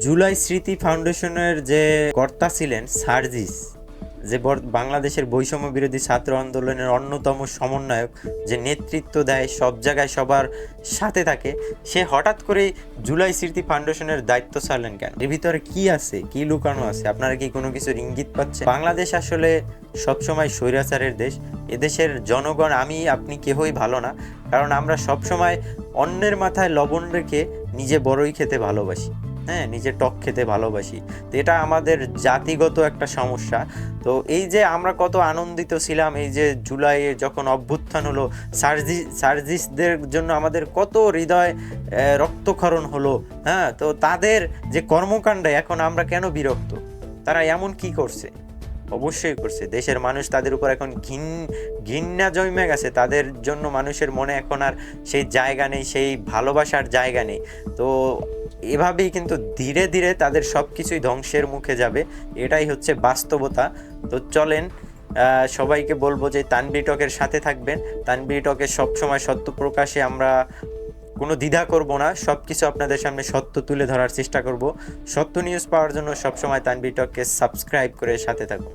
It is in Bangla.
জুলাই স্মৃতি ফাউন্ডেশনের যে কর্তা ছিলেন সার্জিস, যে বাংলাদেশের বৈষম্য বিরোধী ছাত্র আন্দোলনের অন্যতম সমন্বয়ক, যে নেতৃত্ব দেয়, সব জায়গায় সবার সাথে থাকে, সে হঠাৎ করে জুলাই স্মৃতি ফাউন্ডেশনের দায়িত্ব ছাড়লেন কেন? এর ভিতরে কি আছে, কি লুকানো আছে? আপনারা কি কোনো কিছুর ইঙ্গিত পাচ্ছেন? বাংলাদেশ আসলে সবসময় স্বৈরাচারের দেশ। এদেশের জনগণ, আমি আপনি কেহই ভালো না, কারণ আমরা সবসময় অন্যের মাথায় লবণ রেখে নিজে বড়ই খেতে ভালোবাসি। হ্যাঁ, নিজে টক খেতে ভালোবাসি। তো এটা আমাদের জাতিগত একটা সমস্যা। তো এই যে আমরা কত আনন্দিত ছিলাম, এই যে জুলাইয়ে যখন অভ্যুত্থান হলো, সার্জিসদের জন্য আমাদের কত হৃদয় রক্তক্ষরণ হলো। হ্যাঁ, তো তাদের যে কর্মকাণ্ডে এখন আমরা কেন বিরক্ত? তারা এমন কি করছে? অবশ্যই করছে। দেশের মানুষ তাদের উপর এখন ঘৃণা জন্মে গেছে। তাদের জন্য মানুষের মনে এখন আর সেই জায়গা নেই, সেই ভালোবাসার জায়গা নেই। তো এভাবেই কিন্তু ধীরে ধীরে তাদের সব কিছুই ধ্বংসের মুখে যাবে। এটাই হচ্ছে বাস্তবতা। তো চলেন, সবাইকে বলবো যে তানবীর টকের সাথে থাকবেন। তানবীর টকে সবসময় সত্য প্রকাশে আমরা কোনো দ্বিধা করব না, সব কিছু আপনাদের সামনে সত্য তুলে ধরার চেষ্টা করব। সত্য নিউজ পাওয়ার জন্য সবসময় তানবীর টককে সাবস্ক্রাইব করে সাথে থাকুন।